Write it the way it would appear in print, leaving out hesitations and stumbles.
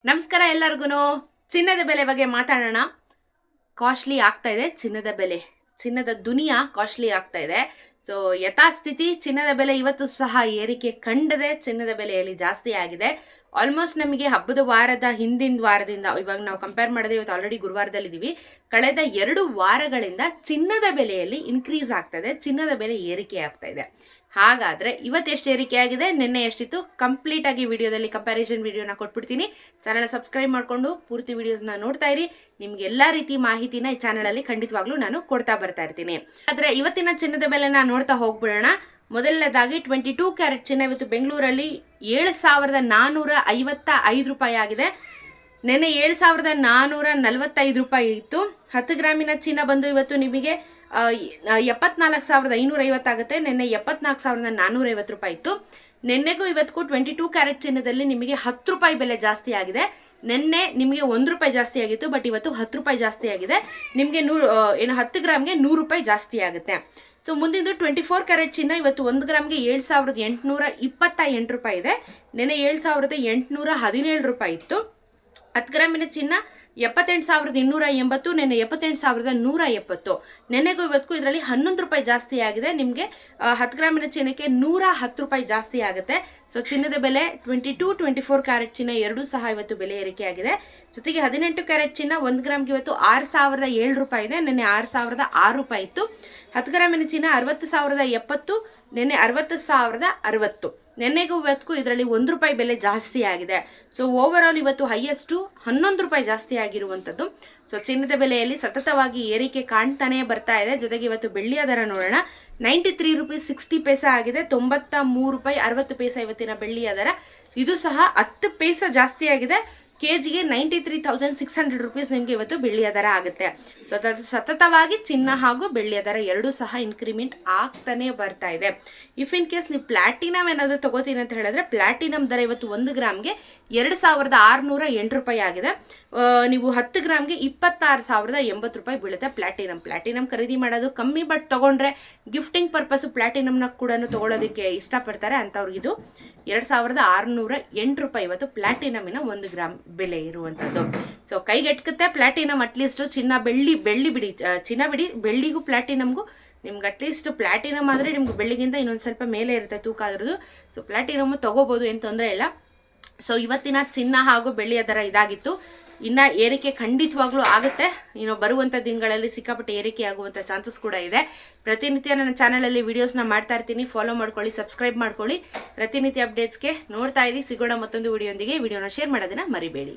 ನಮಸ್ಕಾರ ಎಲ್ಲರಿಗೂ. ಚಿನ್ನದ ಬೆಲೆ ಬಗ್ಗೆ ಮಾತಾಡೋಣ. ಕಾಸ್ಟ್ಲಿ ಆಗ್ತಾ ಇದೆ ಚಿನ್ನದ ಬೆಲೆ, ಚಿನ್ನದ ದುನಿಯಾ ಕಾಸ್ಟ್ಲಿ ಆಗ್ತಾ ಇದೆ. ಸೊ ಯಥಾಸ್ಥಿತಿ ಚಿನ್ನದ ಬೆಲೆ ಇವತ್ತು ಸಹ ಏರಿಕೆ ಕಂಡದೆ, ಚಿನ್ನದ ಬೆಲೆಯಲ್ಲಿ ಜಾಸ್ತಿ ಆಗಿದೆ. ಆಲ್ಮೋಸ್ಟ್ ನಮಗೆ ಹಬ್ಬದ ವಾರದ ಹಿಂದಿನ ವಾರದಿಂದ, ಇವಾಗ ನಾವು ಕಂಪೇರ್ ಮಾಡಿದ್ರೆ ಇವತ್ತು ಆಲ್ರೆಡಿ ಗುರುವಾರದಲ್ಲಿದ್ದೀವಿ, ಕಳೆದ 2 ವಾರಗಳಿಂದ ಚಿನ್ನದ ಬೆಲೆಯಲ್ಲಿ ಇನ್ಕ್ರೀಸ್ ಆಗ್ತಾ ಇದೆ, ಚಿನ್ನದ ಬೆಲೆ ಏರಿಕೆ ಆಗ್ತಾ ಇದೆ. ಹಾಗಾದ್ರೆ ಇವತ್ತು ಎಷ್ಟು ಏರಿಕೆ ಆಗಿದೆ, ನಿನ್ನೆ ಎಷ್ಟಿತ್ತು, ಕಂಪ್ಲೀಟ್ ಆಗಿ ವಿಡಿಯೋದಲ್ಲಿ ಕಂಪ್ಯಾರಿಸನ್ ವಿಡಿಯೋನ ಕೊಟ್ಬಿಡ್ತೀನಿ. ಚಾನಲ್ ಸಬ್ಸ್ಕ್ರೈಬ್ ಮಾಡ್ಕೊಂಡು ಪೂರ್ತಿ ವಿಡಿಯೋಸ್ನ ನೋಡ್ತಾ ಇರಿ. ನಿಮ್ಗೆ ಎಲ್ಲಾ ರೀತಿ ಮಾಹಿತಿನ ಈ ಚಾನಲ್ ಅಲ್ಲಿ ಖಂಡಿತವಾಗ್ಲೂ ನಾನು ಕೊಡ್ತಾ ಬರ್ತಾ ಇರ್ತೀನಿ. ಆದ್ರೆ ಇವತ್ತಿನ ಚಿನ್ನದ ಬೆಲೆನ ನೋಡ್ತಾ ಹೋಗ್ಬಿಡೋಣ. ಮೊದಲನೇದಾಗಿ 22 ಕ್ಯಾರೆಟ್ ಚಿನ್ನ ಇವತ್ತು ಬೆಂಗಳೂರಲ್ಲಿ 7,455 ರೂಪಾಯಿ ಆಗಿದೆ. ನೆನ್ನೆ 7,445 ರೂಪಾಯಿ ಇತ್ತು. 10 ಗ್ರಾಮಿನ ಚಿನ್ನ ಬಂದು ಇವತ್ತು ನಿಮಗೆ 74,550 ಆಗುತ್ತೆ. ನಿನ್ನೆ 74,450 ರೂಪಾಯಿ ಇತ್ತು. ನಿನ್ನೆಗೂ ಇವತ್ತಿಗೂ 22 ಕ್ಯಾರೆಟ್ ಚಿನ್ನದಲ್ಲಿ ನಿಮಗೆ 10 ರೂಪಾಯಿ ಬೆಲೆ ಜಾಸ್ತಿ ಆಗಿದೆ. ನಿನ್ನೆ ನಿಮಗೆ 1 ರೂಪಾಯಿ ಜಾಸ್ತಿ ಆಗಿತ್ತು, ಬಟ್ ಇವತ್ತು 10 ರೂಪಾಯಿ ಜಾಸ್ತಿ ಆಗಿದೆ. ನಿಮಗೆ 10 ಗ್ರಾಮ್ಗೆ 100 ರೂಪಾಯಿ ಜಾಸ್ತಿ ಆಗುತ್ತೆ. ಸೊ ಮುಂದಿಂದು 24 ಕ್ಯಾರೆಟ್ ಚಿನ್ನ ಇವತ್ತು 1 ಗ್ರಾಮ್ಗೆ 7,828 ರೂಪಾಯಿ ಇದೆ. ನಿನ್ನೆ 7,817 ರೂಪಾಯಿ ಇತ್ತು. 10 ಗ್ರಾಮಿನ ಚಿನ್ನ 78,280, ನಿನ್ನೆ 78,170. ನೆನ್ನೆಗೂ ಇವತ್ತಿಗೂ ಇದರಲ್ಲಿ 11 ರೂಪಾಯಿ ಜಾಸ್ತಿ ಆಗಿದೆ. ನಿಮಗೆ 10 ಗ್ರಾಮಿನ ಚಿನ್ನಕ್ಕೆ 110 ರೂಪಾಯಿ ಜಾಸ್ತಿ ಆಗುತ್ತೆ. ಸೊ ಚಿನ್ನದ ಬೆಲೆ 22, 24 ಕ್ಯಾರೆಟ್ ಚಿನ್ನ ಎರಡೂ ಸಹ ಇವತ್ತು ಬೆಲೆ ಏರಿಕೆ ಆಗಿದೆ. ಜೊತೆಗೆ 18 ಕ್ಯಾರೆಟ್ ಚಿನ್ನ 1 ಗ್ರಾಮ್ಗೆ ಇವತ್ತು 6,007 ರೂಪಾಯಿ ಇದೆ. ನಿನ್ನೆ 6,006 ರೂಪಾಯಿ ಇತ್ತು. 10 ಗ್ರಾಮಿನ ಚಿನ್ನ 60,070, ನಿನ್ನೆ 60,060. ನೆನ್ನೆಗೂ ಇವತ್ತಿಗೂ ಇದರಲ್ಲಿ 1 ರೂಪಾಯಿ ಬೆಲೆ ಜಾಸ್ತಿ ಆಗಿದೆ. ಸೊ ಓವರ್ ಆಲ್ ಇವತ್ತು ಹೈಯೆಸ್ಟು 11 ರೂಪಾಯಿ ಜಾಸ್ತಿ ಆಗಿರುವಂಥದ್ದು. ಸೊ ಚಿನ್ನದ ಬೆಲೆಯಲ್ಲಿ ಸತತವಾಗಿ ಏರಿಕೆ ಕಾಣ್ತಾನೆ ಬರ್ತಾ ಇದೆ. ಜೊತೆಗೆ ಇವತ್ತು ಬೆಳ್ಳಿಯ ದರ ನೋಡೋಣ. 93 ರೂಪೀಸ್ 60 ಪೈಸೆ ಆಗಿದೆ. 93 ರೂಪಾಯಿ 60 ಪೈಸೆ ಇವತ್ತಿನ ಬೆಳ್ಳಿಯ ದರ. ಇದು ಸಹ 10 ಪೈಸೆ ಜಾಸ್ತಿ ಆಗಿದೆ. ಕೆಜಿಗೆ 93,600 ರೂಪೀಸ್ ನಿಮಗೆ ಇವತ್ತು ಬೆಳ್ಳಿಯ ದರ ಆಗುತ್ತೆ. ಸೊ ಸತತವಾಗಿ ಚಿನ್ನ ಹಾಗೂ ಬೆಳ್ಳಿಯ ದರ ಎರಡೂ ಸಹ ಇನ್ಕ್ರಿಮೆಂಟ್ ಆಗ್ತಾನೆ ಬರ್ತಾ ಇದೆ. ಇಫ್ ಇನ್ ಕೇಸ್ ನೀವು ಪ್ಲಾಟಿನಮ್ ಏನಾದರೂ ತಗೋತೀನಿ ಅಂತ ಹೇಳಿದ್ರೆ, ಪ್ಲಾಟಿನಮ್ ದರ ಇವತ್ತು 1 ಗ್ರಾಮ್ಗೆ 2,608 ರೂಪಾಯಿ ಆಗಿದೆ. ನೀವು 10 ಗ್ರಾಮ್ಗೆ 26,080 ರೂಪಾಯಿ ಬೀಳುತ್ತೆ ಪ್ಲಾಟಿನಮ್ ಖರೀದಿ ಮಾಡೋದು ಕಮ್ಮಿ, ಬಟ್ ತಗೊಂಡ್ರೆ ಗಿಫ್ಟಿಂಗ್ ಪರ್ಪಸ್ ಪ್ಲಾಟಿನಮ್ನ ಕೂಡ ತಗೊಳ್ಳೋದಕ್ಕೆ ಇಷ್ಟಪಡ್ತಾರೆ ಅಂಥವ್ರಿಗೆ ಇದು 2,608 ರೂಪಾಯಿ ಇವತ್ತು ಪ್ಲಾಟಿನಮಿನ 1 ಗ್ರಾಮ್ ಬೆಲೆ ಇರುವಂಥದ್ದು. So ಕೈಗೆಟ್ಕುತ್ತೆ platinum. ಅಟ್ಲೀಸ್ಟ್ ಚಿನ್ನ ಬೆಳ್ಳಿ ಬಿಡಿ, ಚಿನ್ನ ಬಿಡಿ, ಬೆಳ್ಳಿಗೂ ಪ್ಲಾಟಿನಮ್ಗೂ ನಿಮ್ಗೆ ಅಟ್ಲೀಸ್ಟ್ ಪ್ಲಾಟಿನಮ್ ಆದರೆ ನಿಮ್ಗೆ ಬೆಳ್ಳಿಗಿಂತ ಇನ್ನೊಂದು ಸ್ವಲ್ಪ ಮೇಲೆ ಇರುತ್ತೆ ತೂಕ ಅದ್ರದ್ದು. ಸೊ ಪ್ಲಾಟಿನಮ್ ತಗೋಬೋದು, ಏನು ತೊಂದರೆ ಇಲ್ಲ. ಸೊ ಇವತ್ತಿನ ಚಿನ್ನ ಹಾಗೂ ಬೆಳ್ಳಿಯ ದರ ಇದಾಗಿತ್ತು. ಇನ್ನು ಏರಿಕೆ ಖಂಡಿತವಾಗ್ಲೂ ಆಗುತ್ತೆ. ಇನ್ನು ಬರುವಂಥ ದಿನಗಳಲ್ಲಿ ಸಿಕ್ಕಾಪಟ್ಟೆ ಏರಿಕೆ ಆಗುವಂಥ ಚಾನ್ಸಸ್ ಕೂಡ ಇದೆ. ಪ್ರತಿನಿತ್ಯ ನನ್ನ ಚಾನಲಲ್ಲಿ ವಿಡಿಯೋಸ್ನ ಮಾಡ್ತಾ ಇರ್ತೀನಿ. ಫಾಲೋ ಮಾಡ್ಕೊಳ್ಳಿ, ಸಬ್ಸ್ಕ್ರೈಬ್ ಮಾಡ್ಕೊಳ್ಳಿ. ಪ್ರತಿನಿತ್ಯ ಅಪ್ಡೇಟ್ಸ್ಗೆ ನೋಡ್ತಾ ಇರಿ. ಸಿಗೋಣ ಮತ್ತೊಂದು ವಿಡಿಯೋಂದಿಗೆ. ವಿಡಿಯೋನ ಶೇರ್ ಮಾಡೋದನ್ನ ಮರಿಬೇಡಿ.